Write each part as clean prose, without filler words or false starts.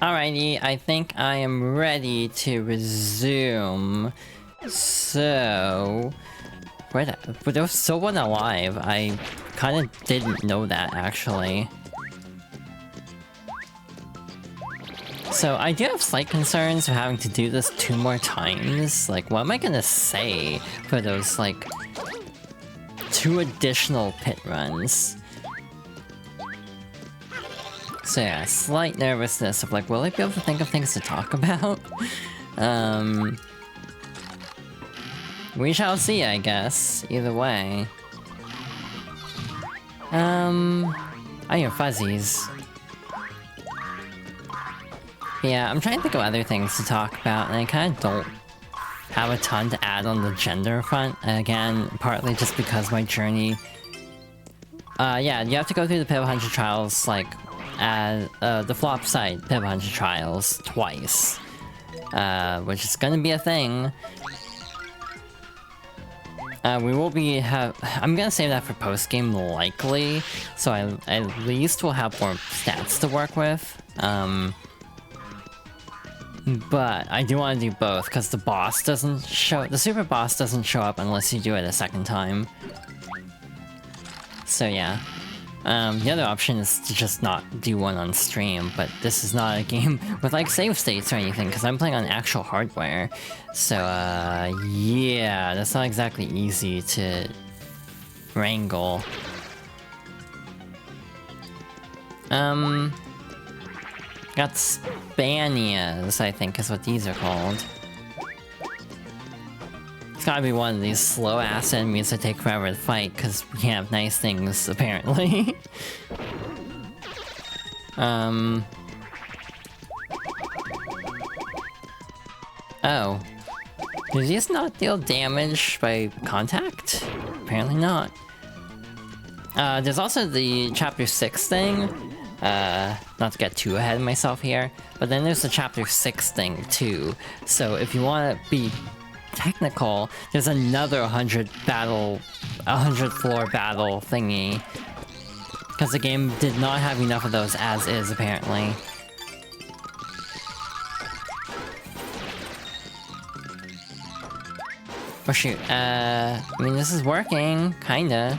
Alrighty, I think I am ready to resume. So... But there was still one alive. I kinda didn't know that, actually. So I do have slight concerns of having to do this 2 more times. Like, what am I gonna say for those, like, 2 additional pit runs? So yeah, slight nervousness of like, will I be able to think of things to talk about? We shall see, I guess. Either way. I hear fuzzies. Yeah, I'm trying to think of other things to talk about, and I kind of don't have a ton to add on the gender front. Again, partly just because my journey... yeah, you have to go through the Pit 100 trials, like, the Flipside Pit 100 trials twice. Which is gonna be a thing. We will be I'm gonna save that for post-game likely, so I at least will have more stats to work with. But I do want to do both, because the boss doesn't show- the super boss doesn't show up unless you do it a second time. So yeah. The other option is to just not do one on stream, but this is not a game with like save states or anything, because I'm playing on actual hardware. So yeah, that's not exactly easy to wrangle. Got Spanias, I think is what these are called. It's gotta be one of these slow-ass enemies that take forever to fight, because we can't have nice things, apparently. Oh. Do these not deal damage by contact? Apparently not. There's also the Chapter 6 thing. Not to get too ahead of myself here, but then there's the Chapter 6 thing, too. So if you want to be technical, there's another 100 floor battle thingy. Because the game did not have enough of those as is, apparently. Oh shoot, I mean this is working, kinda.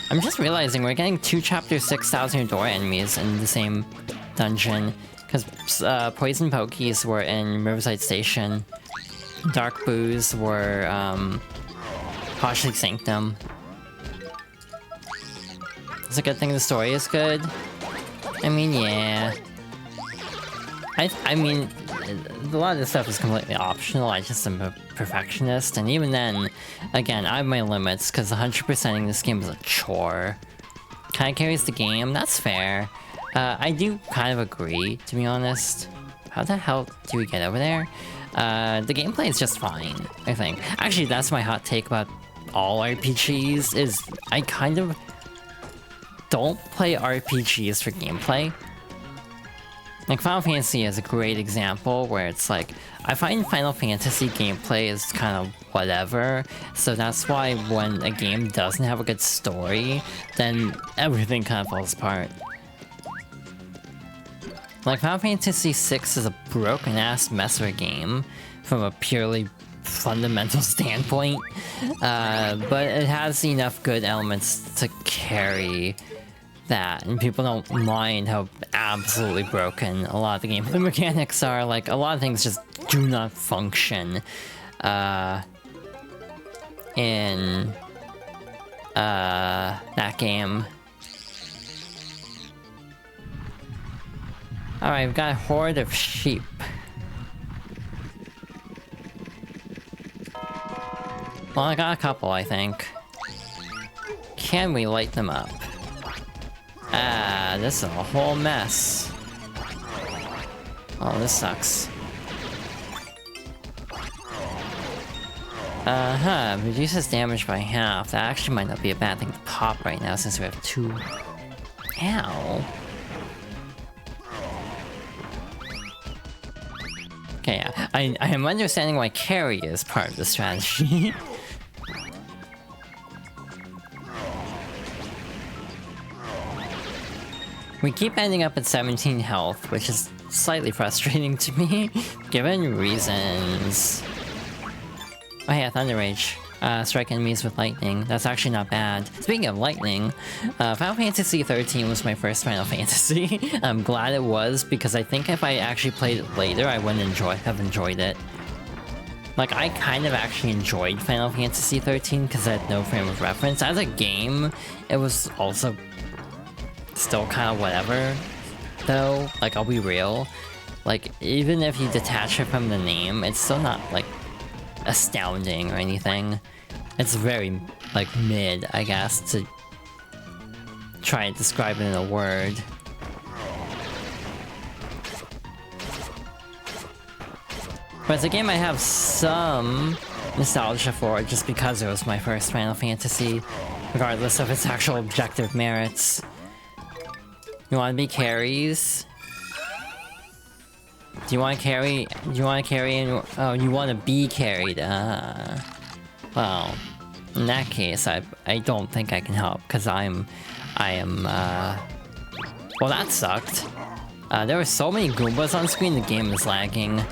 I'm just realizing we're getting 2 Chapter 6,000 door enemies in the same dungeon. Because Poison Pokies were in Riverside Station. Dark Boos were, Partially Sanctum. It's a good thing the story is good. I mean, yeah. I mean, a lot of this stuff is completely optional, I just am a perfectionist, and even then, again, I have my limits, because 100%ing this game is a chore. Kinda carries the game, that's fair. I do kind of agree, to be honest. How the hell do we get over there? The gameplay is just fine, I think. Actually, that's my hot take about all RPGs, is I kind of don't play RPGs for gameplay. Like, Final Fantasy is a great example where it's like, I find Final Fantasy gameplay is kind of whatever, so that's why when a game doesn't have a good story, then everything kind of falls apart. Like, Final Fantasy VI is a broken-ass mess of a game, from a purely fundamental standpoint, but it has enough good elements to carry that, and people don't mind how absolutely broken a lot of the gameplay mechanics are. Like, a lot of things just do not function in that game. Alright, we've got a horde of sheep. Well, I got a couple, I think. Can we light them up? Ah, this is a whole mess. Oh, this sucks. Reduces damage by half. That actually might not be a bad thing to pop right now since we have 2. Ow. Okay, yeah. I am understanding why carry is part of the strategy. We keep ending up at 17 health, which is slightly frustrating to me, given reasons. Oh yeah, Thunder Rage. Strike enemies with lightning. That's actually not bad. Speaking of lightning, Final Fantasy 13 was my first Final Fantasy. I'm glad it was, because I think if I actually played it later, I wouldn't have enjoyed it. Like, I kind of actually enjoyed Final Fantasy 13 because I had no frame of reference. As a game, it was also still kind of whatever, though. Like, I'll be real. Like, even if you detach it from the name, it's still not, like, astounding or anything. It's very, like, mid, I guess, to try and describe it in a word. But it's a game I have some nostalgia for, just because it was my first Final Fantasy, regardless of its actual objective merits. You wanna be carries? Do you wanna carry? Do you wanna carry and oh, you wanna be carried? Well, in that case, I don't think I can help, because I am, well, that sucked. There were so many Goombas on screen, the game is lagging.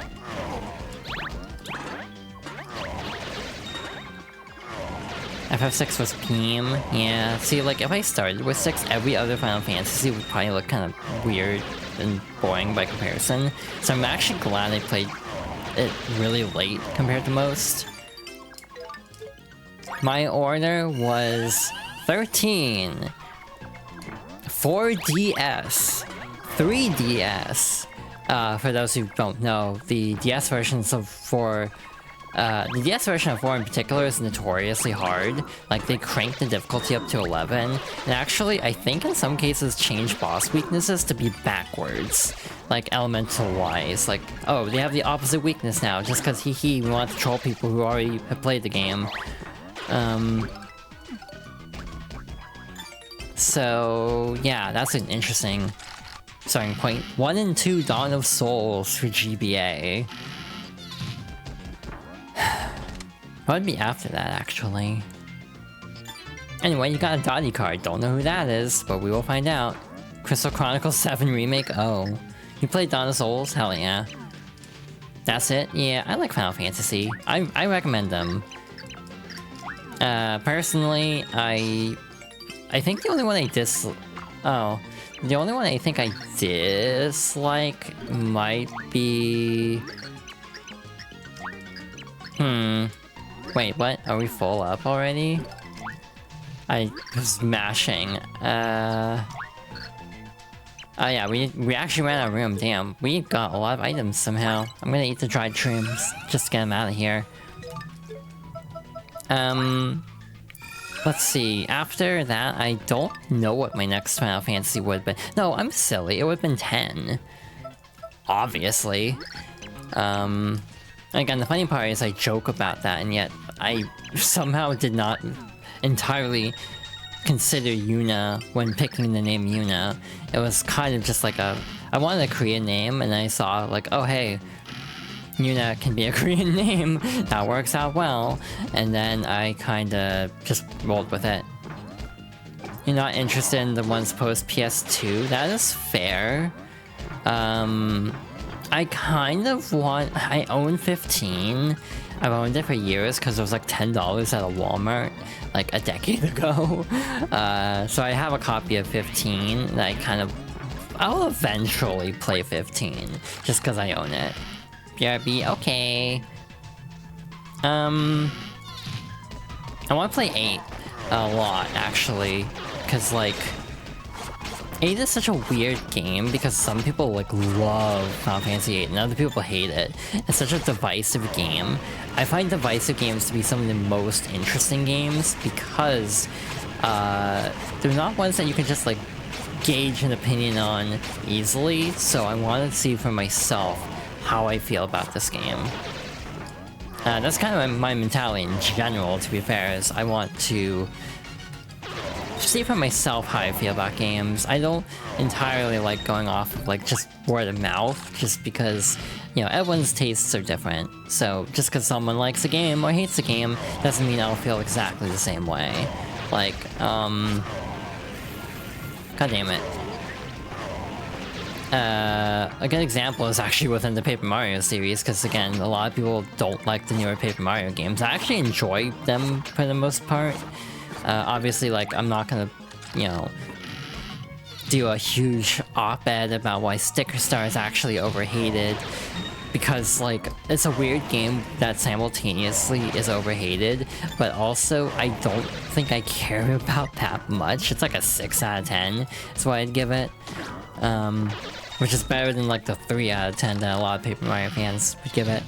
FF6 was Beam, yeah. See, like, if I started with 6, every other Final Fantasy would probably look kind of weird and boring by comparison. So I'm actually glad I played it really late compared to most. My order was 13, 4DS, 3DS. For those who don't know, the DS versions of 4... the DS version of 4 in particular is notoriously hard. Like, they cranked the difficulty up to 11, and actually, I think in some cases changed boss weaknesses to be backwards. Like, elemental-wise. Like, oh, they have the opposite weakness now, just because we want to troll people who already have played the game. So, yeah, that's an interesting starting point. 1 and 2 Dawn of Souls for GBA. What would be after that, actually? Anyway, you got a Dottie card. Don't know who that is, but we will find out. Crystal Chronicles 7 Remake? Oh. You played Dawn of Souls? Hell yeah. That's it? Yeah, I like Final Fantasy. I recommend them. Personally, I think the only one the only one I think I dislike might be... Wait, what? Are we full up already? I was mashing. Oh yeah, we actually ran out of room. Damn, we got a lot of items somehow. I'm gonna eat the dried shrooms just to get them out of here. Let's see. After that, I don't know what my next Final Fantasy would have been. No, I'm silly. It would have been 10. Obviously. Again, the funny part is I joke about that, and yet I somehow did not entirely consider Yuna when picking the name Yuna. It was kind of just like I wanted a Korean name, and I saw like, oh hey, Yuna can be a Korean name, that works out well, and then I kinda just rolled with it. You're not interested in the ones post PS2? That is fair. I kind of want... I own 15. I've owned it for years because it was like $10 at a Walmart like a decade ago. So I have a copy of 15 that I kind of... I'll eventually play 15 just because I own it. BRB, okay. I want to play 8 a lot, actually. Because, like... 8 is such a weird game because some people like love Final Fantasy 8 and other people hate it. It's such a divisive game. I find divisive games to be some of the most interesting games because they're not ones that you can just like gauge an opinion on easily, so I wanted to see for myself how I feel about this game. That's kind of my mentality in general, to be fair, is I want to see for myself how I feel about games. I don't entirely like going off of like just word of mouth, just because, you know, everyone's tastes are different. So just because someone likes a game or hates a game doesn't mean I'll feel exactly the same way. Like, god damn it. A good example is actually within the Paper Mario series, because again, a lot of people don't like the newer Paper Mario games. I actually enjoy them for the most part. Obviously, like, I'm not gonna, you know, do a huge op-ed about why Sticker Star is actually overhated, because, like, it's a weird game that simultaneously is overhated, but also I don't think I care about that much. It's like a 6 out of 10 is what I'd give it. Which is better than like the 3 out of 10 that a lot of Paper Mario fans would give it.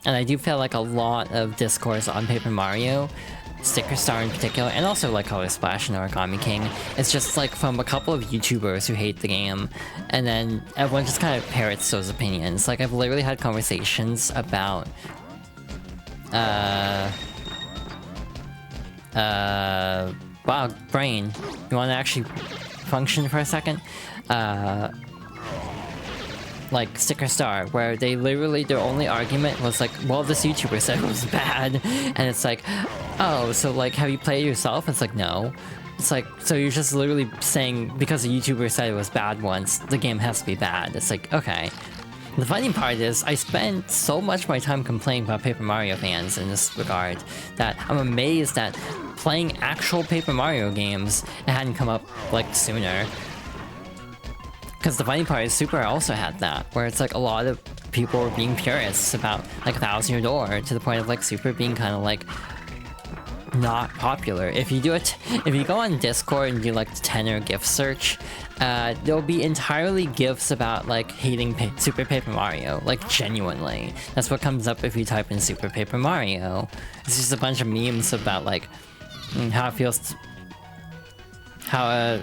And I do feel like a lot of discourse on Paper Mario, Sticker Star in particular, and also like Color Splash and Origami King, it's just like from a couple of YouTubers who hate the game, and then everyone just kind of parrots those opinions. Like, I've literally had conversations about wow, brain, you want to actually function for a second? Like Sticker Star, where they literally, their only argument was like, well, this YouTuber said it was bad, and it's like, oh, so like, have you played it yourself? It's like, no. It's like, so you're just literally saying, because a YouTuber said it was bad once, the game has to be bad. It's like, okay. The funny part is, I spent so much of my time complaining about Paper Mario fans in this regard, that I'm amazed that playing actual Paper Mario games, it hadn't come up, like, sooner. Because the funny part is Super also had that, where it's like a lot of people were being purists about like 1,000 Year Door, to the point of like Super being kind of like not popular. If you do it, if you go on Discord and do like the tenor gift search, there'll be entirely gifs about like hating Super Paper Mario, like genuinely. That's what comes up if you type in Super Paper Mario. It's just a bunch of memes about like how it feels, how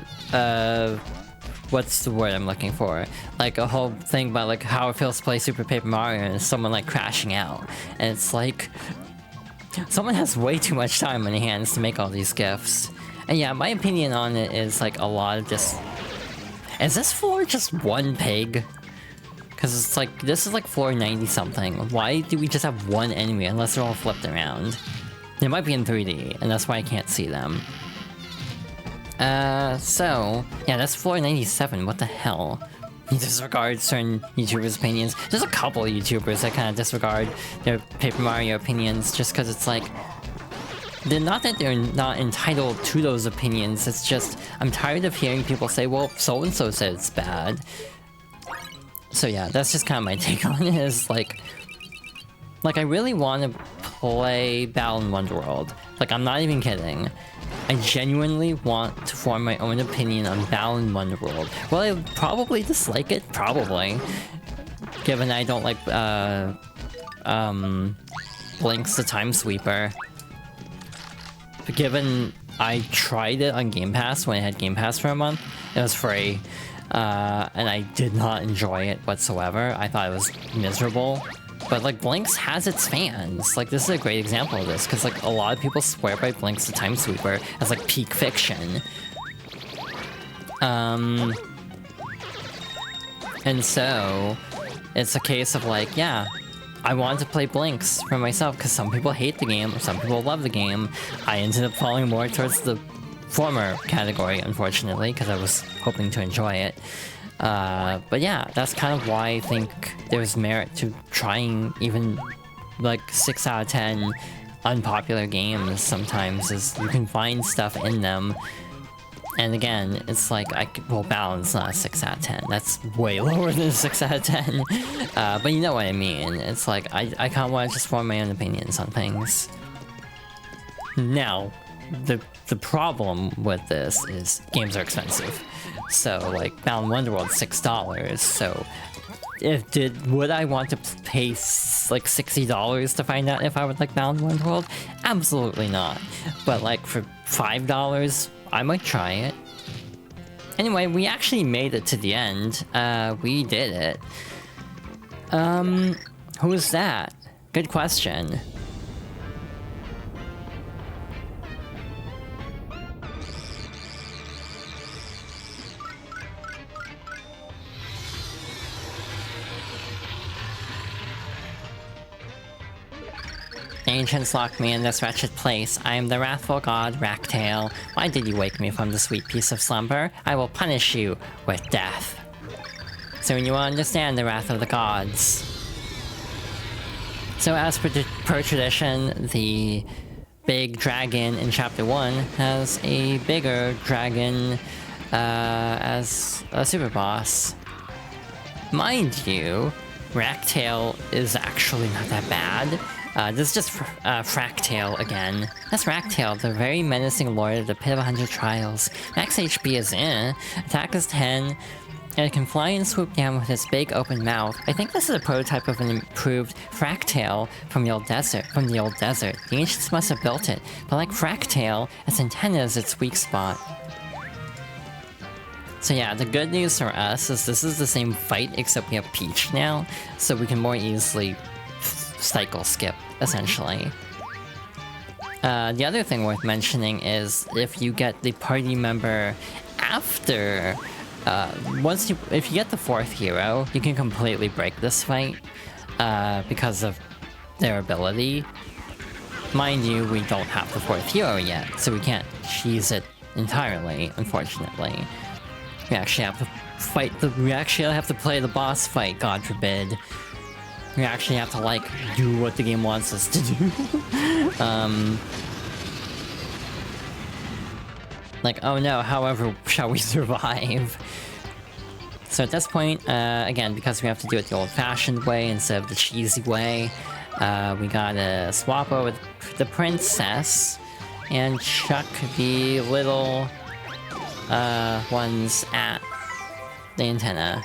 what's the word I'm looking for? Like a whole thing about like how it feels to play Super Paper Mario and someone like crashing out. And it's like, someone has way too much time on their hands to make all these gifts. And yeah, my opinion on it is like a lot of just... Is this floor just one pig? Because it's like, this is like floor 90 something. Why do we just have one enemy unless they're all flipped around? They might be in 3D, and that's why I can't see them. So, yeah, that's floor 97, what the hell? You disregard certain YouTubers' opinions. There's a couple of YouTubers that kind of disregard their Paper Mario opinions just because it's like... They're not that they're not entitled to those opinions, it's just, I'm tired of hearing people say, well, so-and-so said it's bad. So yeah, that's just kind of my take on it, is like... Like, I really want to play Battle in Wonderworld. Like, I'm not even kidding. I genuinely want to form my own opinion on Battle in Wonderworld. Well, I probably dislike it, probably. Given I don't like, Blinks the Time Sweeper. But given I tried it on Game Pass when I had Game Pass for a month, it was free. And I did not enjoy it whatsoever. I thought it was miserable. But like, Blinks has its fans. Like, this is a great example of this, because like a lot of people swear by Blinks the Time Sweeper as like peak fiction. And so it's a case of like, yeah, I wanted to play Blinks for myself because some people hate the game, or some people love the game. I ended up falling more towards the former category, unfortunately, because I was hoping to enjoy it. But yeah, that's kind of why I think there's merit to trying even like 6 out of 10 unpopular games sometimes, is you can find stuff in them. And again, it's like, well, Balance not a 6 out of 10. That's way lower than a 6 out of 10. But you know what I mean. It's like, I kind of want to just form my own opinions on things. Now, the problem with this is games are expensive. So, like, Battle in Wonderworld, $6. So, would I want to pay, like, $60 to find out if I would like Battle in Wonderworld? Absolutely not. But, like, for $5, I might try it. Anyway, we actually made it to the end. We did it. Who's that? Good question. Ancients locked me in this wretched place. I am the wrathful god, Racktail. Why did you wake me from the sweet peace of slumber? I will punish you with death. So you understand the wrath of the gods. So as per tradition, the big dragon in Chapter 1 has a bigger dragon as a super boss. Mind you, Ragtail is actually not that bad. This is just Fractail again. That's Ragtail, the very menacing lord of the Pit of 100 Trials. Max HP is attack is 10, and it can fly and swoop down with its big open mouth. I think this is a prototype of an improved Fractail from the old desert. The ancients must have built it, but like Fractail, its antenna is its weak spot. So yeah, the good news for us is this is the same fight, except we have Peach now, so we can more easily cycle skip, essentially. The other thing worth mentioning is if you get the party member after... if you get the 4th hero, you can completely break this fight because of their ability. Mind you, we don't have the 4th hero yet, so we can't cheese it entirely, unfortunately. We actually have to fight we actually have to play the boss fight, God forbid. We actually have to, like, do what the game wants us to do. Like, oh no, however shall we survive? So at this point, again, because we have to do it the old-fashioned way instead of the cheesy way, we gotta swap over the princess and chuck the little ones at the antenna.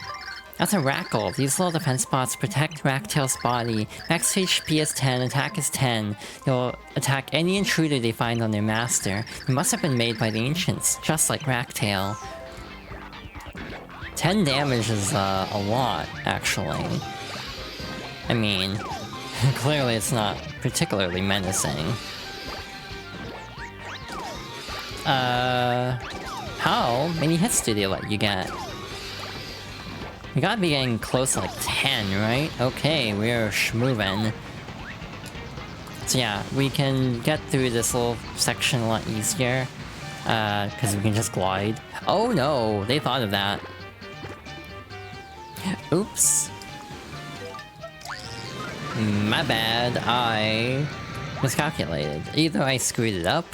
That's a Rackle. These little defense spots protect Ragtail's body. Max HP is 10, attack is 10. They'll attack any intruder they find on their master. They must have been made by the ancients, just like Ragtail. 10 damage is a lot, actually. I mean, clearly it's not particularly menacing. How many hits do they let you get? We gotta be getting close to like 10, right? Okay, we're schmovin'. So yeah, we can get through this little section a lot easier. Because we can just glide. Oh no, they thought of that. Oops. My bad, I miscalculated. Either I screwed it up,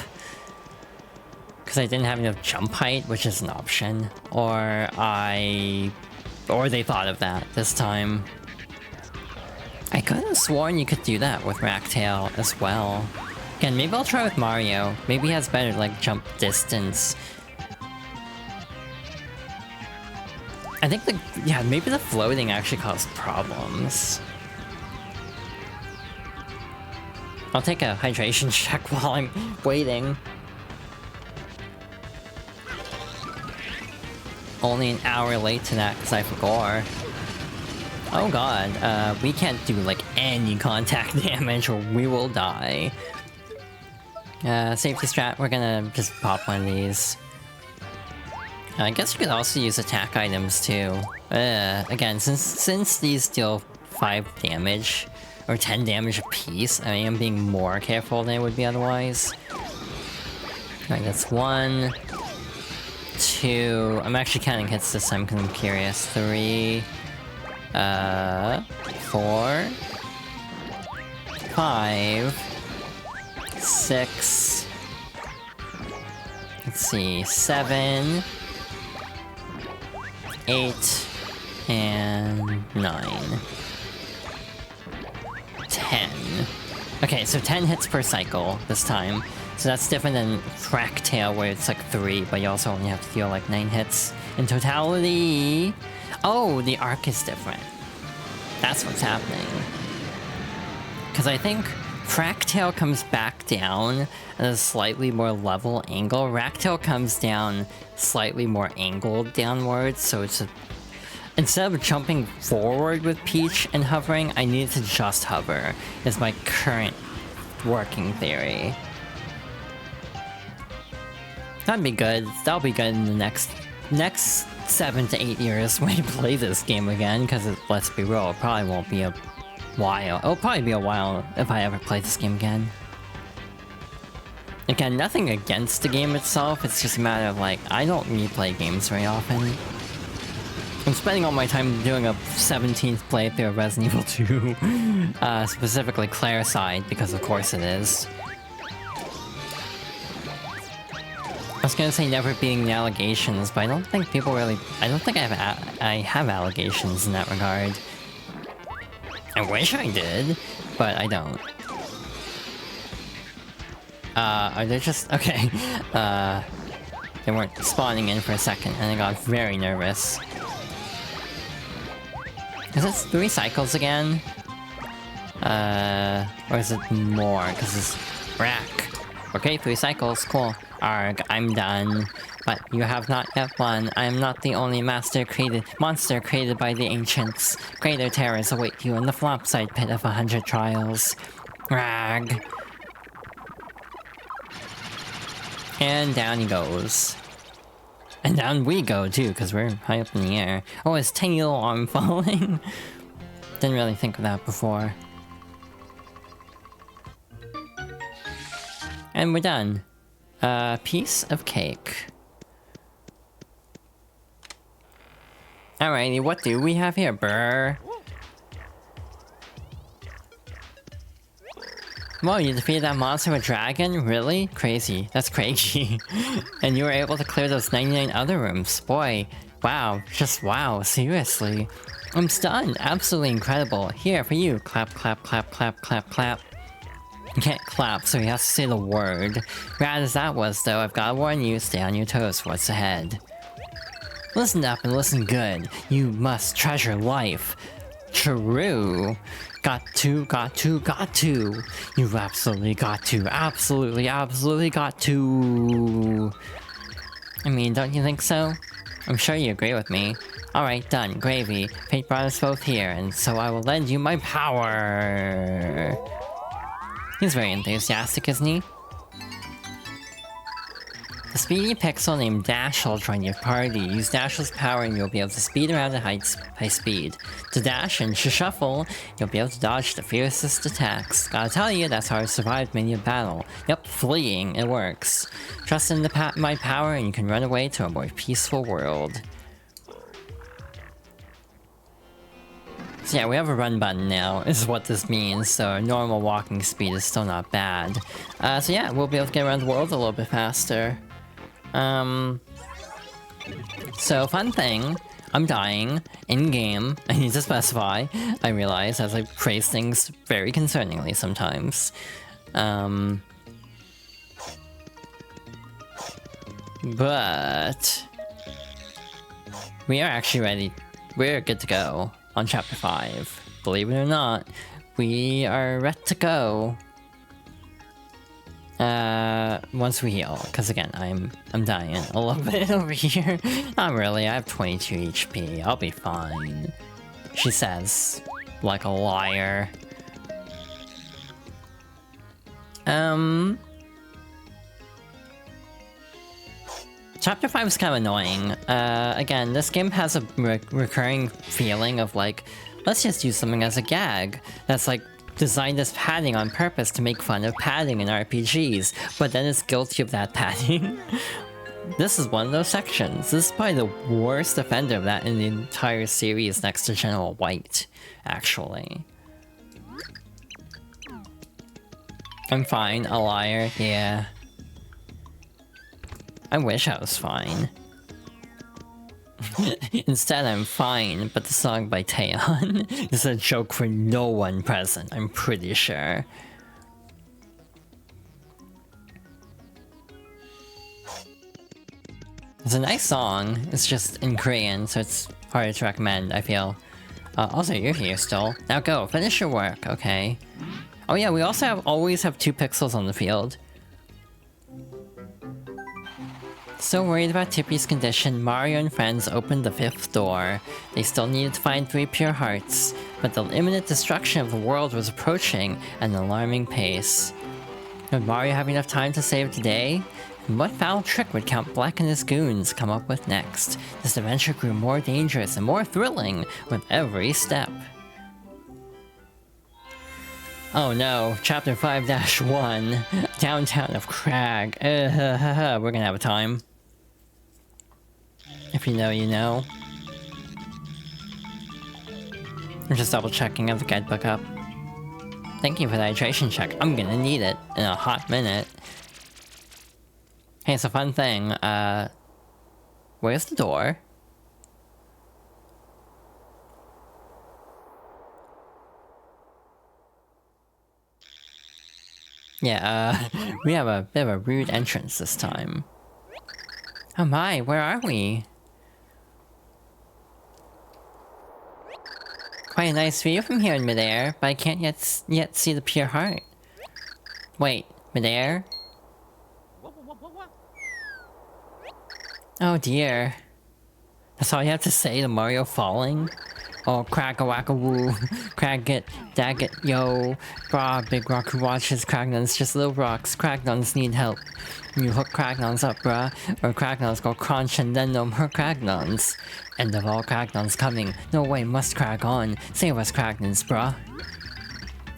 because I didn't have enough jump height, which is an option, or they thought of that this time. I could have sworn you could do that with Ragtail as well. Again, maybe I'll try with Mario. Maybe he has better, like, jump distance. I think maybe the floating actually caused problems. I'll take a hydration check while I'm waiting. Only an hour late to that because I forgot. Oh god, we can't do like any contact damage or we will die. Safety strat, we're gonna just pop one of these. I guess you could also use attack items too. Again, since these deal 5 damage, or 10 damage apiece, I am being more careful than I would be otherwise. Alright, that's 1, 2, I'm actually counting hits this time because I'm curious. 3, 4, 5, 6, let's see, 7, 8, and 9. 10. Okay, so 10 hits per cycle this time. So that's different than Fractail where it's like 3, but you also only have to deal like 9 hits in totality. Oh, the arc is different. That's what's happening. Because I think Fractail comes back down at a slightly more level angle. Ragtail comes down slightly more angled downwards, so it's instead of jumping forward with Peach and hovering, I need to just hover, is my current working theory. That'd be good. That'll be good in the next 7 to 8 years when you play this game again, because let's be real, it probably won't be a while. It'll probably be a while if I ever play this game again. Again, nothing against the game itself, it's just a matter of like, I don't replay games very often. I'm spending all my time doing a 17th playthrough of Resident Evil 2. Specifically Claire's side, because of course it is. I was gonna say never beating the allegations, but I don't think people really... I don't think I have allegations in that regard. I wish I did, but I don't. Are they just... Okay. They weren't spawning in for a second, and I got very nervous. Is it 3 cycles again? Or is it more? Because it's... Rack. Okay, 3 cycles, cool. Arg, I'm done. But you have not yet won. I am not the only monster created by the ancients. Greater terrors await you in the Flipside Pit of 100 trials. Rag. And down he goes. And down we go too, because we're high up in the air. Oh, his tiny little arm falling. Didn't really think of that before. And we're done. Piece of cake. Alrighty, what do we have here, brr? Whoa, you defeated that monster with a dragon? Really? Crazy. That's crazy. And you were able to clear those 99 other rooms. Boy, wow. Just wow. Seriously. I'm stunned. Absolutely incredible. Here, for you. Clap, clap, clap, clap, clap, clap. You can't clap, so he has to say the word. Rad as that was, though, I've gotta warn you, stay on your toes for what's ahead. Listen up and listen good. You must treasure life. True. Got to. You absolutely got to. Absolutely got to. I mean, don't you think so? I'm sure you agree with me. Alright, done. Gravy. Fate brought us both here, and so I will lend you my power. He's very enthusiastic, isn't he? The speedy pixel named Dash will join your party. Use Dash's power and you'll be able to speed around at high speed. To dash and shuffle, you'll be able to dodge the fiercest attacks. Gotta tell you, that's how I survived many a battle. Yep, fleeing, it works. Trust in my power and you can run away to a more peaceful world. So yeah, we have a run button now, is what this means, so normal walking speed is still not bad. So yeah, we'll be able to get around the world a little bit faster. So fun thing, I'm dying, in-game, I need to specify, I realize, as I phrase things very concerningly sometimes. But... we are actually ready, we're good to go. On chapter 5. Believe it or not, we are ready to go. Once we heal, because again, I'm dying a little bit over here. Not really, I have 22 HP, I'll be fine. She says, like a liar. Chapter 5 is kind of annoying. Again, this game has a recurring feeling of like, let's just use something as a gag. That's like, designed as padding on purpose to make fun of padding in RPGs, but then it's guilty of that padding. This is one of those sections. This is probably the worst offender of that in the entire series next to General White, actually. I'm fine, a liar, yeah. I wish I was fine. Instead, I'm fine, but the song by Taeyeon is a joke for no one present, I'm pretty sure. It's a nice song, it's just in Korean, so it's harder to recommend, I feel. Also, you're here still. Now go, finish your work, okay. Oh yeah, we also always have 2 pixels on the field. So worried about Tippy's condition, Mario and friends opened the 5th door. They still needed to find 3 pure hearts, but the imminent destruction of the world was approaching at an alarming pace. Would Mario have enough time to save today? And what foul trick would Count Black and his goons come up with next? This adventure grew more dangerous and more thrilling with every step. Oh no, Chapter 5-1, Downtown of Crag. We're gonna have a time. If you know, you know. I'm just double checking if the guidebook up. Thank you for the hydration check. I'm gonna need it in a hot minute. Hey, it's a fun thing. Where's the door? Yeah, we have a bit of a rude entrance this time. Oh my, where are we? Quite a nice view from here in midair, but I can't yet see the pure heart. Wait, midair? Oh dear. That's all you have to say to Mario falling? Oh, crack-a-whack-a-woo. Crag-it, dag-it, yo. Brah, big rock who watches Cragnons, just little rocks. Cragnons need help. You hook Cragnons up, bruh, or Cragnons go crunch and then no more Cragnons. End of all Cragnons coming. No way, must crag on. Save us Cragnons, bruh.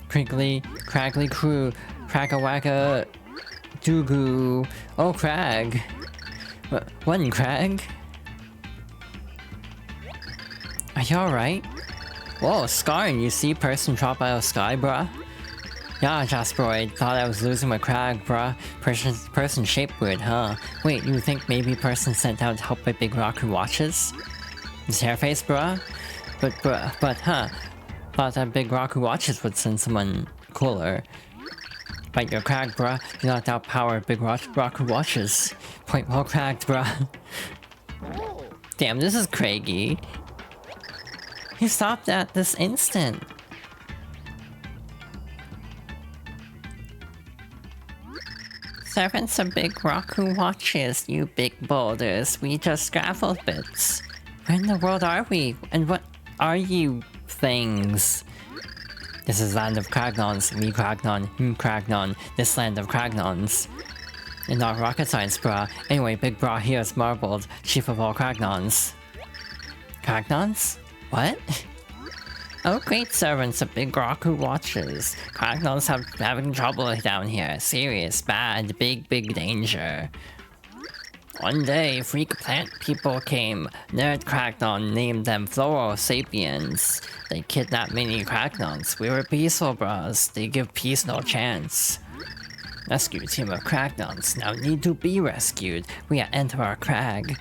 Craggly crew, crag-a-whack-a... Doo-goo. Oh, Crag. What in Crag? Are you alright? Whoa, scarring, you see person drop out of sky, bruh? Yeah, Jasperoid, thought I was losing my Crag, bruh. Person shaped weird, huh? Wait, you think maybe person sent out to help by Big Rock who watches? His hair face, bruh? But, huh? Thought that Big Rock who watches would send someone cooler. Bite your Crag, bruh. You knocked out power Big Rock who watches. Point well cracked, bruh. Damn, this is Craigie. He stopped at this instant. Servants of Big Rock who watches, you big boulders. We just gravel bits. Where in the world are we? And what are you things? This is land of Cragnons. Me Cragnon. Cragnon. This land of Cragnons. And not rocket science, brah. Anyway, Big Bra here is marbled, chief of all Cragnons. Cragnons? What? Oh, great servants of Big Rock who watches. Cragnons having trouble down here. Serious, bad, big danger. One day, freak plant people came. Nerd Cragnon named them Floro Sapiens. They kidnapped many Cragnons. We were peaceful, bros. They give peace no chance. Rescue team of Cragnons now need to be rescued. We enter our Crag.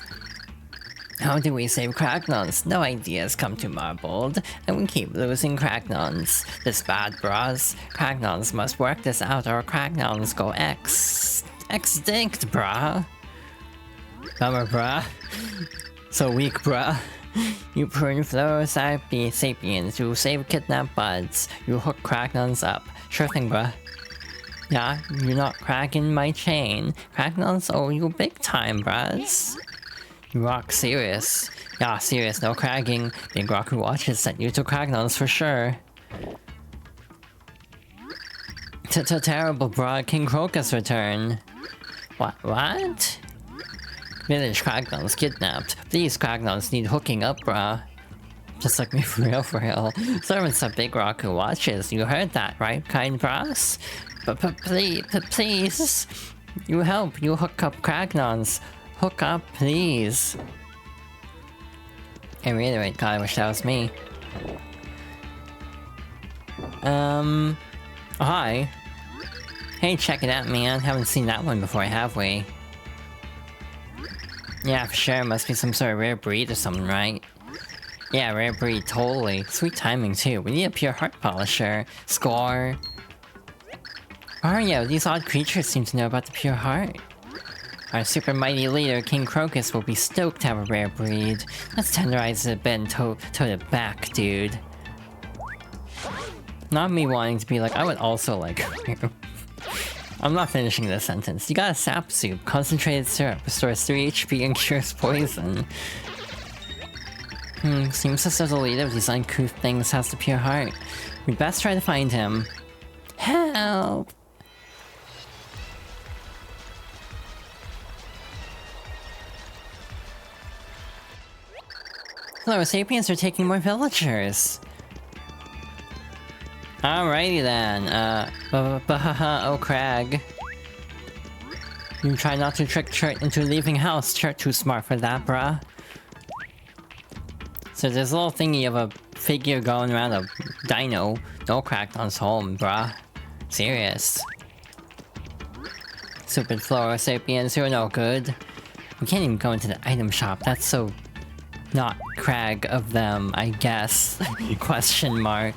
How do we save Cragnons? No ideas come to Marbled, and we keep losing Cragnons. This bad, bros. Cragnons must work this out or Cragnons go extinct, brah. Bummer, brah. So weak, brah. You prune Floro Sapiens to save kidnapped buds. You hook Cragnons up. Sure thing, brah. Yeah, you're not cracking my chain. Cragnons owe you big time, bros. You rock serious. Yeah, serious, no cragging. Big Rock who watches sent you to Cragnons for sure. Terrible, bruh. King Crocus return. What? Village Cragnons kidnapped. These Cragnons need hooking up, bruh. Just like me, for real. Servants of Big Rock who watches. You heard that, right, kind bros? But please. You help. You hook up Cragnons. Hook up, please. I reiterate, God, I wish that was me. Oh, hi. Hey, check it out, man. Haven't seen that one before, have we? Yeah, for sure. Must be some sort of rare breed or something, right? Yeah, rare breed, totally. Sweet timing, too. We need a pure heart polisher. Score. Mario, these odd creatures seem to know about the pure heart. Our super mighty leader, King Crocus, will be stoked to have a rare breed. Let's tenderize it a bit and tote it back, dude. Not me wanting to be like, I would also like... I'm not finishing this sentence. You got a sap soup. Concentrated syrup. Restores 3 HP and cures poison. Seems as though the leader of these uncouth things has the pure heart. We'd best try to find him. Help! Hello, Sapiens are taking more villagers. Alrighty then, oh Crag. You try not to trick Chert into leaving house. Chert too smart for that, bruh. So there's a little thingy of a figure going around a dino. No Cragnons home, bruh. Serious. Stupid Flora Sapiens who are no good. We can't even go into the item shop. That's so not Crag of them, I guess. Question mark.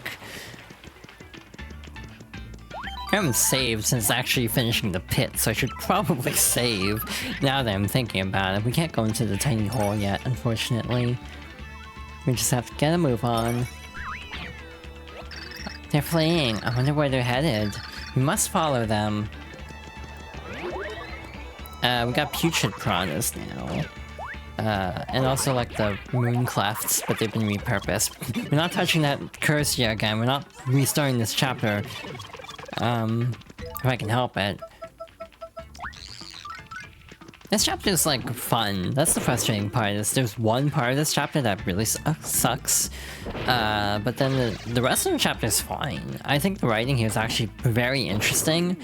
I haven't saved since actually finishing the pit, so I should probably save now that I'm thinking about it. We can't go into the tiny hole yet, unfortunately. We just have to get a move on. They're fleeing. I wonder where they're headed. We must follow them. We got putrid piranhas now. And also like the moon clefts, but they've been repurposed. We're not touching that curse yet again. We're not restarting this chapter. If I can help it. This chapter is like fun. That's the frustrating part. Is there's one part of this chapter that really sucks. But then the rest of the chapter is fine. I think the writing here is actually very interesting.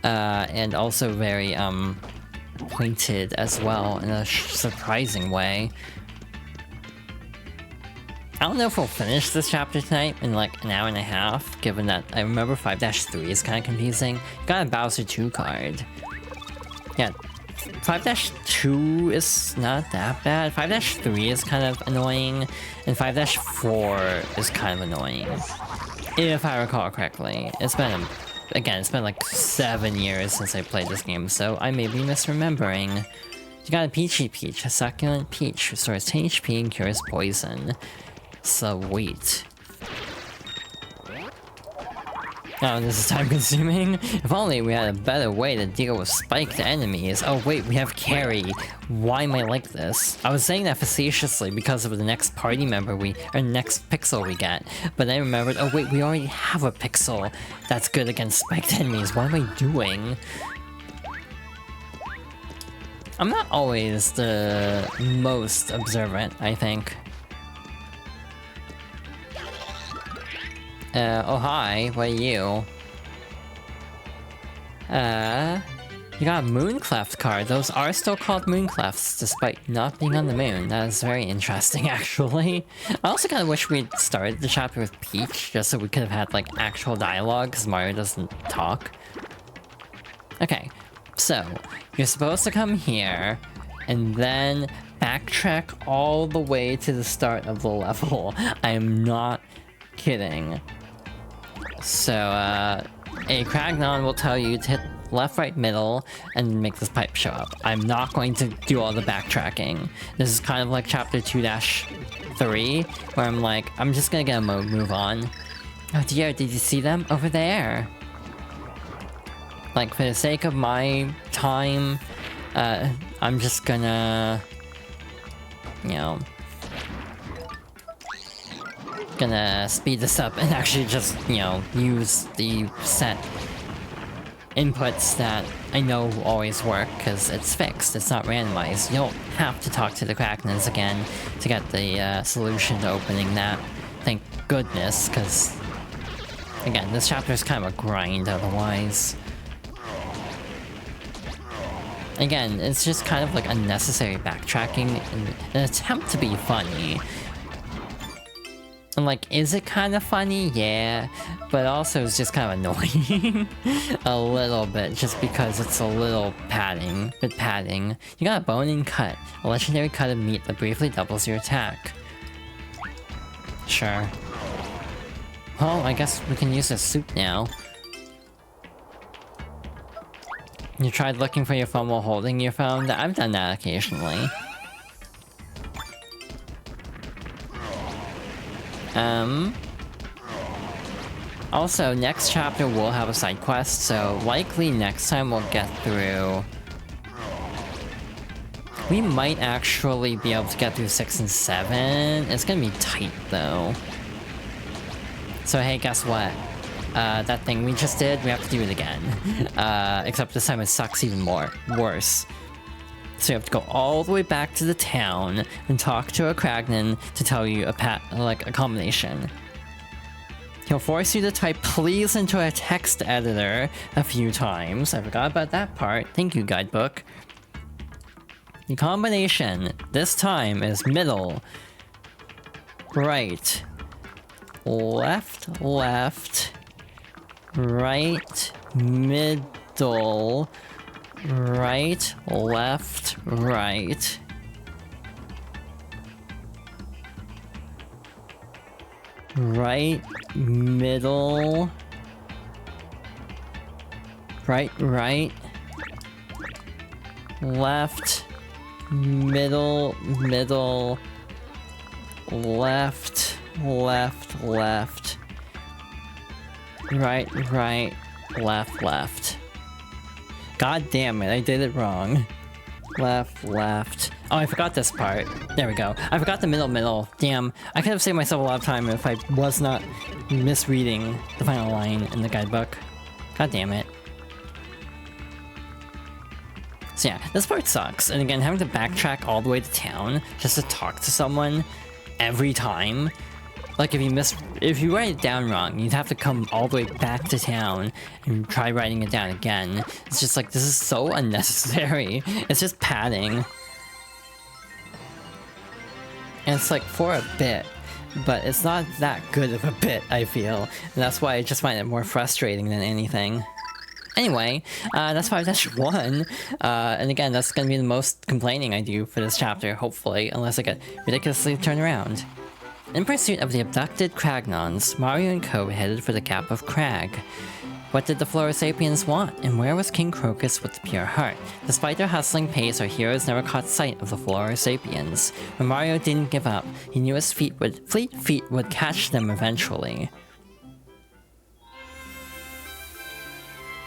And also very, pointed as well in a surprising way. I don't know if we'll finish this chapter tonight in like an hour and a half, given that I remember 5-3 is kind of confusing. Got a Bowser 2 card. Yeah, 5-2 is not that bad. 5-3 is kind of annoying, and 5-4 is kind of annoying. If I recall correctly. It's been like 7 years since I played this game, so I may be misremembering. You got a Peachy Peach, a succulent peach, restores 10 HP and cures poison. Sweet. Oh, this is time consuming? If only we had a better way to deal with spiked enemies. Oh wait, we have Carrie. Why am I like this? I was saying that facetiously because of the next party member or next pixel we get. But I remembered, oh wait, we already have a pixel that's good against spiked enemies. What am I doing? I'm not always the most observant, I think. Oh hi, what are you? You got a Mooncleft card. Those are still called Moonclefts, despite not being on the moon. That is very interesting, actually. I also kinda wish we'd started the chapter with Peach, just so we could have had, like, actual dialogue, because Mario doesn't talk. Okay, so, you're supposed to come here, and then backtrack all the way to the start of the level. I am not kidding. So, a Cragnon will tell you to hit left, right, middle, and make this pipe show up. I'm not going to do all the backtracking. This is kind of like chapter 2-3, where I'm like, I'm just gonna get a move on. Oh dear, did you see them? Over there! Like, for the sake of my time, I'm just gonna... you know... gonna speed this up and actually just, you know, use the set inputs that I know always work, because it's fixed, it's not randomized. You don't have to talk to the Cragnons again to get the solution to opening that. Thank goodness, because, again, this chapter is kind of a grind otherwise. Again, it's just kind of like unnecessary backtracking in an attempt to be funny. And like, is it kind of funny? Yeah, but also it's just kind of annoying. A little bit, just because it's a little padding. You got a Bone and Cut, a legendary cut of meat that briefly doubles your attack. Sure. Well, I guess we can use the soup now. You tried looking for your phone while holding your phone? I've done that occasionally. Also, next chapter will have a side quest, so likely next time we'll get through... We might actually be able to get through 6 and 7. It's gonna be tight, though. So hey, guess what? That thing we just did, we have to do it again. Except this time it sucks even worse. So you have to go all the way back to the town and talk to a Cragnon to tell you a combination. He'll force you to type please into a text editor a few times. I forgot about that part. Thank you, guidebook. The combination this time is middle, right, left, left, right, middle, right, left, right. Right, middle, right, right, left, middle, middle, left, left, left, right, right, left, left. God damn it, I did it wrong. Left, left. Oh, I forgot this part. There we go. I forgot the middle. Damn. I could have saved myself a lot of time if I was not misreading the final line in the guidebook. God damn it. So yeah, this part sucks. And again, having to backtrack all the way to town just to talk to someone every time. Like if you write it down wrong, you'd have to come all the way back to town and try writing it down again. It's just like, this is so unnecessary. It's just padding. And it's like for a bit, but it's not that good of a bit, I feel. And that's why I just find it more frustrating than anything. Anyway, that's 5-1, and again, that's gonna be the most complaining I do for this chapter, hopefully, unless I get ridiculously turned around. In pursuit of the abducted Cragnons, Mario and Co. headed for the Gap of Crag. What did the Florisapians want, and where was King Crocus with the pure heart? Despite their hustling pace, our heroes never caught sight of the Florisapians. When Mario didn't give up, he knew his fleet feet would catch them eventually.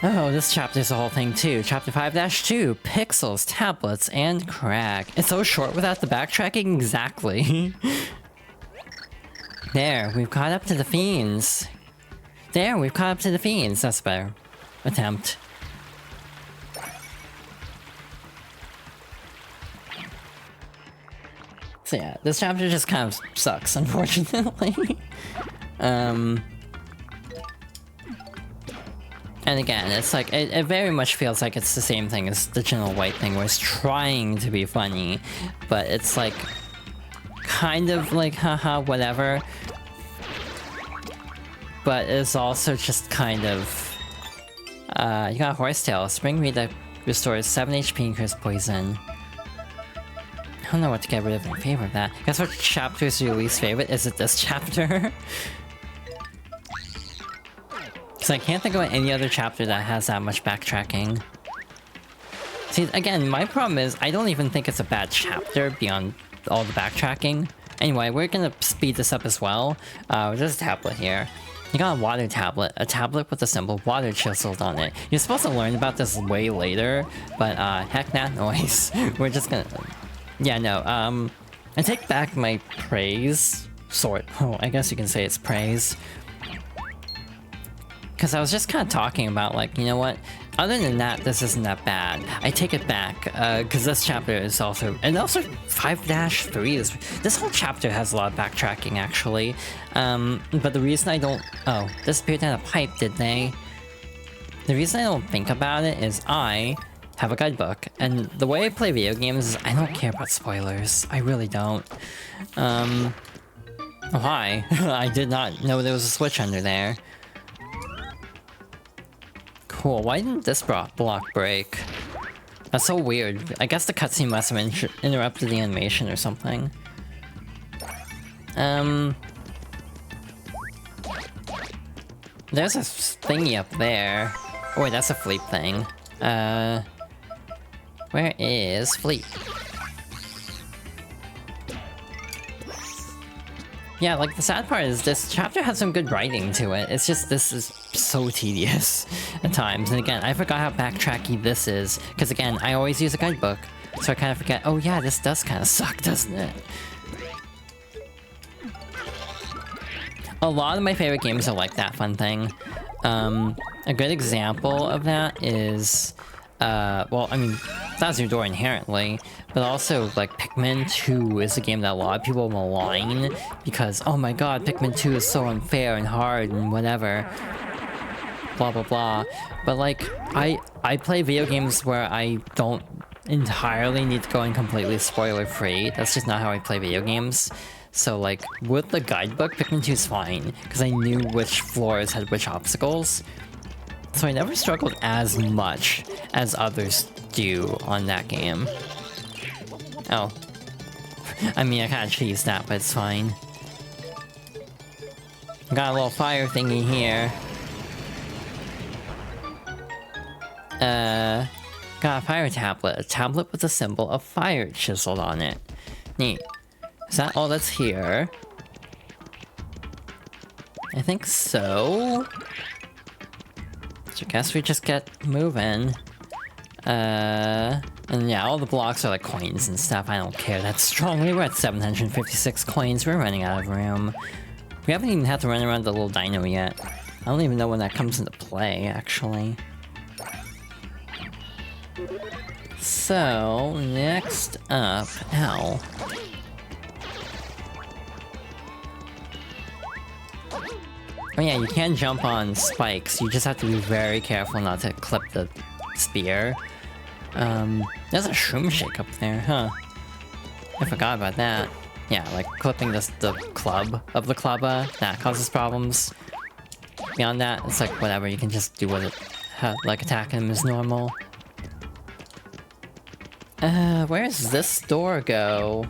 Oh, this chapter's the whole thing too. Chapter 5-2, Pixels, Tablets, and Crag. It's so short without the backtracking, exactly. There, we've caught up to the fiends. That's a better attempt. So yeah, this chapter just kind of sucks, unfortunately. And again, it's like, it very much feels like it's the same thing as the Gentle White thing, where it's trying to be funny, but it's like, kind of like, haha, whatever. But it's also just kind of... you got Horsetail. Spring Reed that restores 7 HP and cures poison. I don't know what to get rid of in favor of that. Guess what chapter is your least favorite? Is it this chapter? Because I can't think of any other chapter that has that much backtracking. See, again, my problem is I don't even think it's a bad chapter beyond all the backtracking. Anyway, we're gonna speed this up as well. There's a tablet here. You got a water tablet, a tablet with the symbol water chiseled on it. You're supposed to learn about this way later, but heck that noise. We're just gonna... Yeah, no, I take back my praise. Oh, I guess you can say it's praise. Because I was just kind of talking about, like, you know what? Other than that, this isn't that bad. I take it back, because this chapter is also... And also 5-3 is... This whole chapter has a lot of backtracking, actually. But the reason I don't... Oh, this appeared down a pipe, did they? The reason I don't think about it is I have a guidebook. And the way I play video games is I don't care about spoilers. I really don't. Oh, hi. I did not know there was a switch under there. Cool, why didn't this block break? That's so weird. I guess the cutscene must have interrupted the animation or something. There's a thingy up there. Oh wait, that's a Fleet thing. Where is Fleet? Yeah, like, the sad part is this chapter has some good writing to it. It's just, this is so tedious at times. And again, I forgot how backtracky this is. Because again, I always use a guidebook. So I kind of forget, oh yeah, this does kind of suck, doesn't it? A lot of my favorite games are like that fun thing. A good example of that is... well, I mean, that's your door inherently, but also, like, Pikmin 2 is a game that a lot of people malign, because, oh my god, Pikmin 2 is so unfair and hard and whatever, blah blah blah, but like, I play video games where I don't entirely need to go in completely spoiler-free. That's just not how I play video games. So like, with the guidebook, Pikmin 2's fine, because I knew which floors had which obstacles. So I never struggled as much as others do on that game. Oh. I mean, I kinda cheesed that, but it's fine. Got a little fire thingy here. Got a fire tablet. A tablet with a symbol of fire chiseled on it. Neat. Is that all that's here? I think so. So I guess we just get moving. And yeah, all the blocks are like coins and stuff. I don't care that strongly. We're at 756 coins. We're running out of room. We haven't even had to run around the little dino yet. I don't even know when that comes into play, actually. So, next up... Ow. Oh yeah, you can jump on spikes. You just have to be very careful not to clip the spear. There's a shroom shake up there, huh? I forgot about that. Yeah, like clipping the club of the clubba, that causes problems. Beyond that, it's like whatever, you can just do what it... like attacking him is normal. Where does this door go?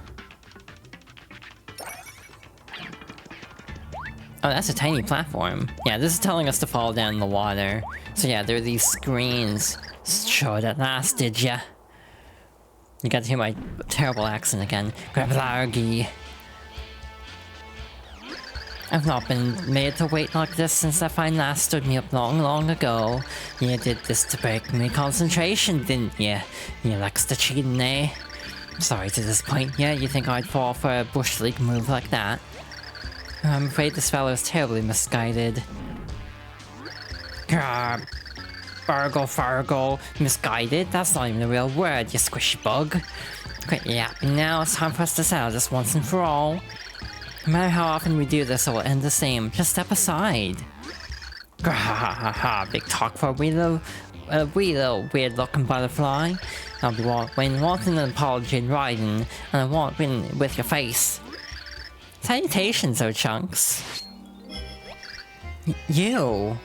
Oh, that's a tiny platform. Yeah, this is telling us to fall down in the water. So yeah, there are these screens. Showed at last, did ya? You got to hear my terrible accent again. Grablargy. I've not been made to wait like this since that fine lass stood me up long, long ago. You did this to break me concentration, didn't you? You likes to cheating, eh? Sorry to disappoint you. You think I'd fall for a Bush League move like that? I'm afraid this fellow is terribly misguided. Grab. Fargle. Misguided? That's not even a real word, you squishy bug. Quit yapping now. It's time for us to settle this once and for all. No matter how often we do this, it will end the same. Just step aside. Ha. Big talk for a wee little weird-looking butterfly. I'll be wanting an apology in writing, and I want win with your face. Salutations, oh chunks. You.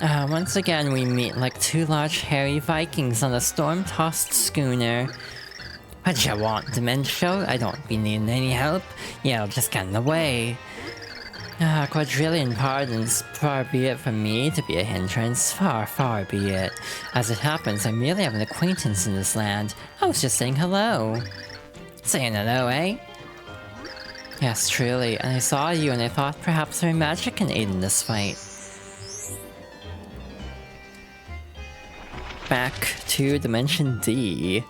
Once again we meet like two large hairy Vikings on a storm-tossed schooner. What ya want, Dementia? I don't be needing any help. Yeah, I'll just get in the way. Quadrillion pardons. Far be it from me to be a hindrance. Far be it. As it happens, I merely have an acquaintance in this land. I was just saying hello. Saying hello, eh? Yes, truly. And I saw you and I thought perhaps our magic can aid in this fight. Back to Dimension D.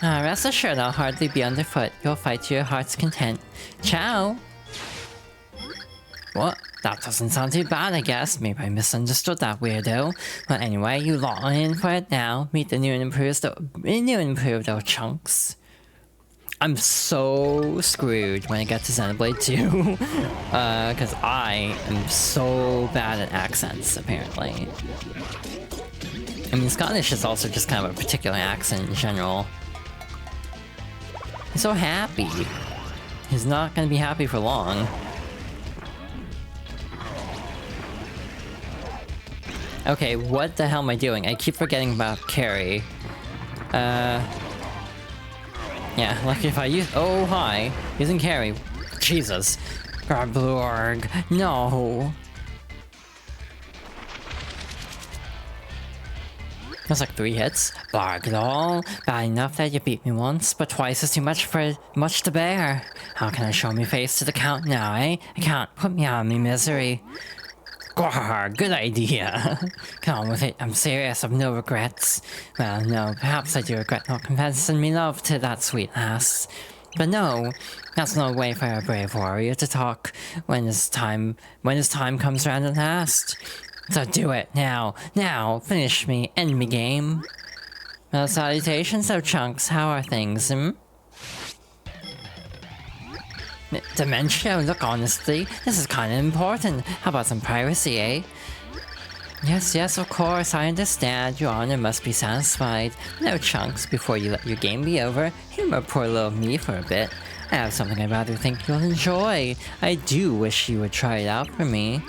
Rest assured I'll hardly be underfoot. You'll fight to your heart's content. Ciao! What? That doesn't sound too bad, I guess. Maybe I misunderstood that weirdo. But anyway, you lot are in for it now. Meet the new and improved old chunks. I'm so screwed when I get to Xenoblade 2. Because I am so bad at accents, apparently. I mean, Scottish is also just kind of a particular accent in general. He's so happy. He's not gonna be happy for long. Okay, what the hell am I doing? I keep forgetting about Carrie. Yeah, like if I use- oh, hi. Using Carrie. Jesus. Garblorg. No. That's like 3 hits. Barg it all. Bad enough that you beat me once, but twice is too much to bear. How can I show me face to the count now, eh? I can't. Put me out of me misery. Gwar, good idea. Come on with it, I'm serious, I've no regrets. Well, no, perhaps I do regret not confessing me love to that sweet lass. But no, that's no way for a brave warrior to talk when his time comes round at last. So do it, now, finish me, end me game. Well, salutations, oh chunks, how are things, Dementia, look, honestly, this is kinda important. How about some piracy, eh? Yes, of course, I understand. Your honor must be satisfied. No chunks, before you let your game be over, humor poor little me for a bit. I have something I rather think you'll enjoy. I do wish you would try it out for me.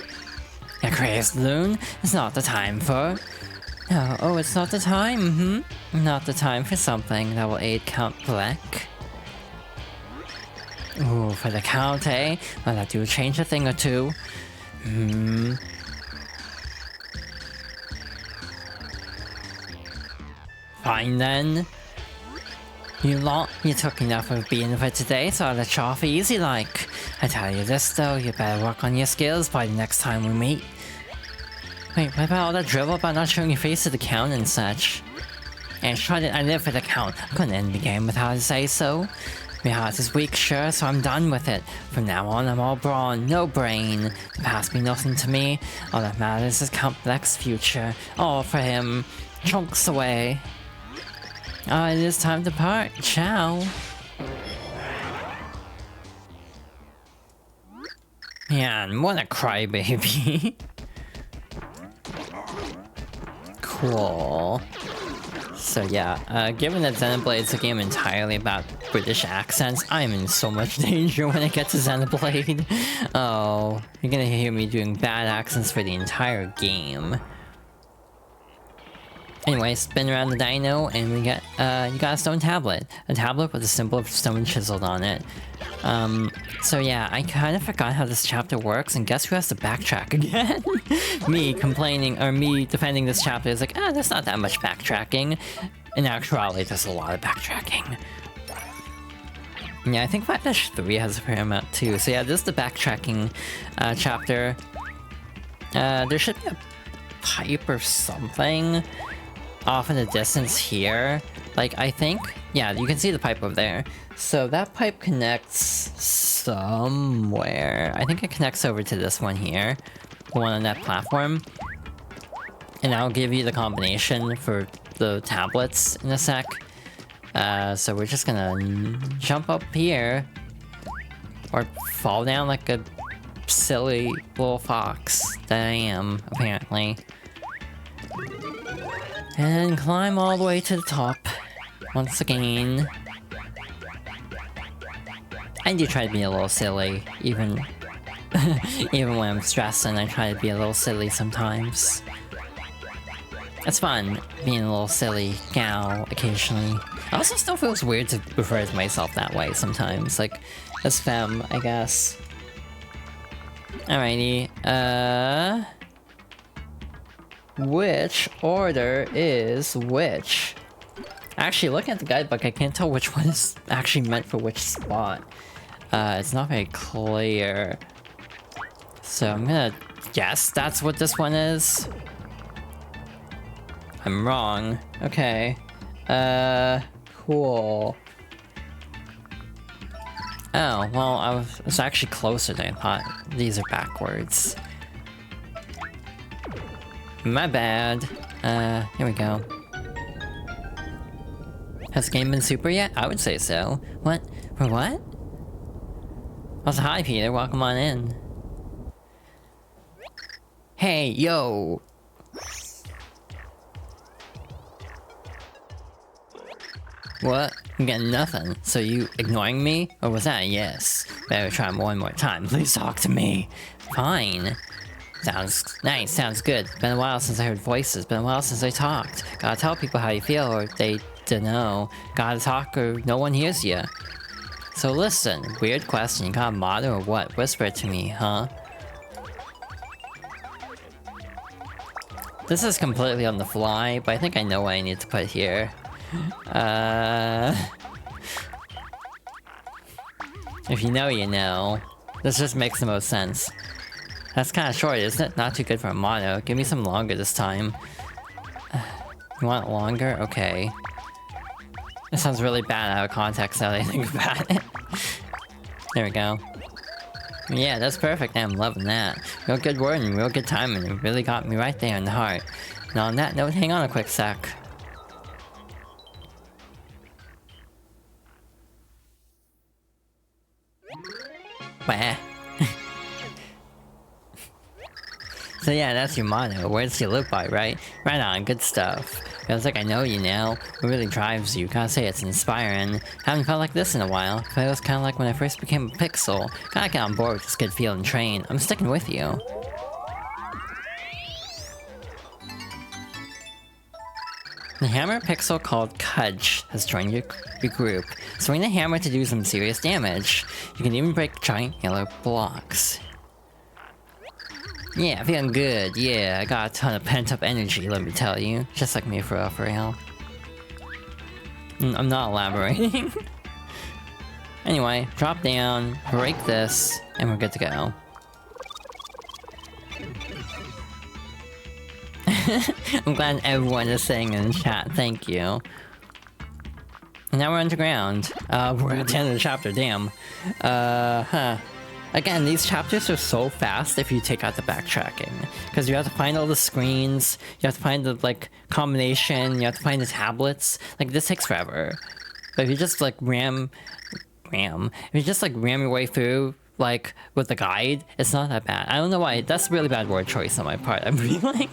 A crazed loon? It's not the time for... No, oh, it's not the time, Not the time for something that will aid Count Bleck. Ooh, for the Count, eh? Well, that do change a thing or two. Fine then. You took enough of being for today, so I'll let you off easy like. I tell you this though, you better work on your skills by the next time we meet. Wait, what about all that drivel about not showing your face to the Count and such? And I live for the Count. I couldn't end the game without a say so. My heart is weak, sure, so I'm done with it. From now on, I'm all brawn, no brain. The past means nothing to me. All that matters is Count Bleck's future. All for him. Chunks away. It is time to part. Ciao. Man, what a crybaby. Cool. So yeah, given that Xenoblade's a game entirely about British accents, I am in so much danger when I get to Xenoblade. Oh, you're gonna hear me doing bad accents for the entire game. Anyway, spin around the dino and we get, you got a stone tablet. A tablet with a symbol of stone chiseled on it. So yeah, I kind of forgot how this chapter works, and guess who has to backtrack again? Me complaining, or me defending this chapter is like, there's not that much backtracking. In actuality, there's a lot of backtracking. Yeah, I think 5-3 has a fair amount too. So yeah, this is the backtracking chapter. There should be a pipe or something off in the distance here. Like, I think, yeah, you can see the pipe over there. So that pipe connects somewhere. I think it connects over to this one here. The one on that platform. And I'll give you the combination for the tablets in a sec. So we're just gonna jump up here. Or fall down like a silly little fox that I am, apparently. And climb all the way to the top. Once again. I do try to be a little silly, even even when I'm stressed, and I try to be a little silly sometimes. It's fun being a little silly gal occasionally. It also still feels weird to refer to myself that way sometimes, like as femme, I guess. Alrighty, which order is which? Actually, looking at the guidebook, I can't tell which one is actually meant for which spot. It's not very clear. So I'm gonna guess that's what this one is. I'm wrong. Okay. Cool. Oh, well, I was actually closer than I thought. These are backwards. My bad. Here we go. Has the game been super yet? I would say so. What? For what? Oh, so hi, Peter. Welcome on in. Hey, yo! What? I'm getting nothing. So you ignoring me? Or was that a yes? Better try one more time. Please talk to me. Fine. Sounds nice, sounds good. Been a while since I heard voices. Been a while since I talked. Gotta tell people how you feel, or they dunno. Gotta talk or no one hears you. So listen, weird question. You got a motto or what? Whisper it to me, huh? This is completely on the fly, but I think I know what I need to put here. If you know, you know. This just makes the most sense. That's kind of short, isn't it? Not too good for a motto. Give me some longer this time. You want it longer? Okay. This sounds really bad out of context now that I think about it. There we go. Yeah, that's perfect. I'm loving that. Real good word and real good timing. It really got me right there in the heart. And on that note, hang on a quick sec. Wah. So yeah, that's your motto. Words you live by, right? Right on, good stuff. Feels like I know you now. What really drives you? Gotta say, it's inspiring. Haven't felt like this in a while. But it was kinda like when I first became a pixel. Gotta get on board with this good feeling train. I'm sticking with you. The hammer pixel called Kudge has joined your group. Swing the hammer to do some serious damage. You can even break giant yellow blocks. Yeah, feeling good. Yeah, I got a ton of pent-up energy, let me tell you. Just like me, for real. I'm not elaborating. Anyway, drop down, break this, and we're good to go. I'm glad everyone is saying in the chat, thank you. And now we're underground. We're at the end of the chapter, damn. Again, these chapters are so fast if you take out the backtracking. Because you have to find all the screens, you have to find the, like, combination, you have to find the tablets. Like, this takes forever. But if you just, like, ram your way through, like, with the guide, it's not that bad. I don't know why, that's a really bad word choice on my part, I'm feeling.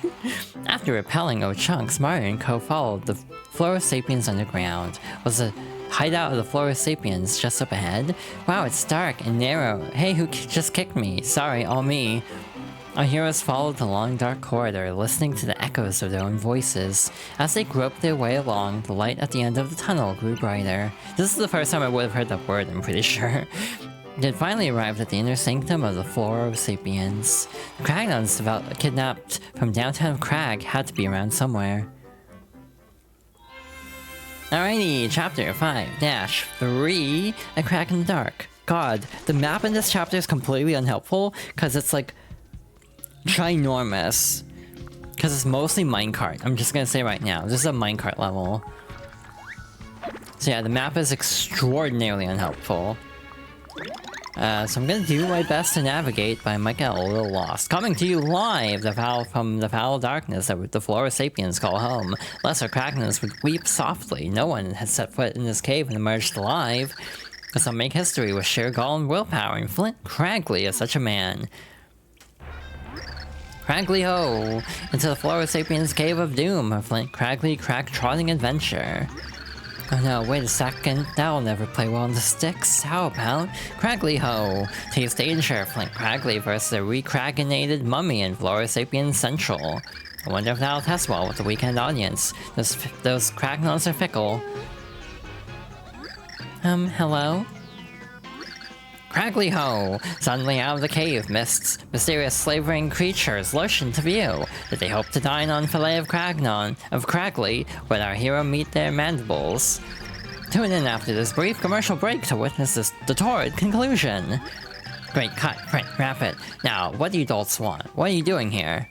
After repelling chunks, Mario and Co. followed the Flora Sapiens underground. Was the hideout of the Flora Sapiens just up ahead? Wow, it's dark and narrow. Hey, who just kicked me? Sorry, all me. Our heroes followed the long dark corridor, listening to the echoes of their own voices. As they groped their way along, the light at the end of the tunnel grew brighter. This is the first time I would have heard that word, I'm pretty sure. They had finally arrived at the inner sanctum of the Flora Sapiens. The Cragnons, kidnapped from downtown Crag, had to be around somewhere. Alrighty, chapter 5-3, A Crack in the Dark. God, the map in this chapter is completely unhelpful, because it's like ginormous. Because it's mostly minecart. I'm just gonna say right now, this is a minecart level. So yeah, the map is extraordinarily unhelpful. So I'm gonna do my best to navigate, but I might get a little lost. Coming to you live from the foul darkness that the Flora Sapiens call home. Lesser Cragnons would weep softly. No one had set foot in this cave and emerged alive. But some make history with sheer gall and willpower, and Flint Cragley is such a man. Cragley ho! Into the Flora Sapiens Cave of Doom, a Flint Cragley crack-trotting adventure. Oh no, wait a second, that'll never play well on the sticks. How about Cragley ho? Taste danger, Flint Cragley versus a recraginated mummy in Flora Sapiens Central. I wonder if that'll test well with the weekend audience. Those Cragnons are fickle. Hello? Cragley ho! Suddenly out of the cave, mysterious slavering creatures lurch into view. Did they hope to dine on fillet of Cragley, would our hero meet their mandibles? Tune in after this brief commercial break to witness the torrid conclusion. Great cut, print, wrap it. Now, what do you adults want? What are you doing here?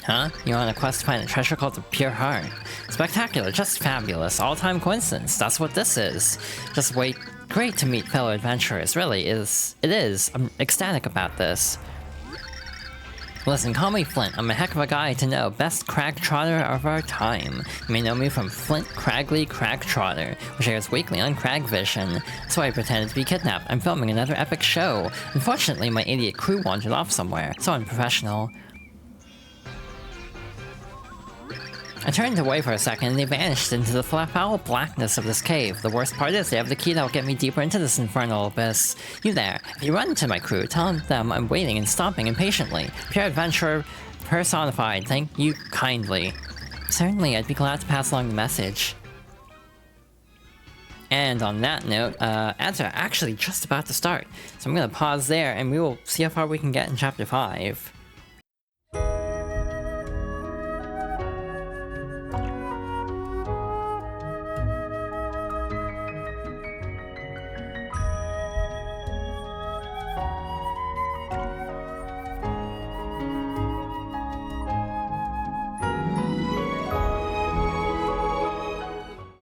Huh? You're on a quest to find a treasure called the Pure Heart. Spectacular, just fabulous, all-time coincidence, that's what this is. Just wait. Great to meet fellow adventurers, really is. It is. I'm ecstatic about this. Listen, call me Flint. I'm a heck of a guy to know. Best crag trotter of our time. You may know me from Flint Cragley Crag Trotter, which airs weekly on Cragvision. That's why I pretended to be kidnapped. I'm filming another epic show. Unfortunately, my idiot crew wandered off somewhere, so unprofessional. I turned away for a second and they vanished into the foul blackness of this cave. The worst part is they have the key that will get me deeper into this infernal abyss. You there, if you run into my crew, tell them I'm waiting and stomping impatiently. Pure adventurer personified, thank you kindly. Certainly, I'd be glad to pass along the message. And on that note, ads are actually just about to start. So I'm gonna pause there and we will see how far we can get in chapter 5.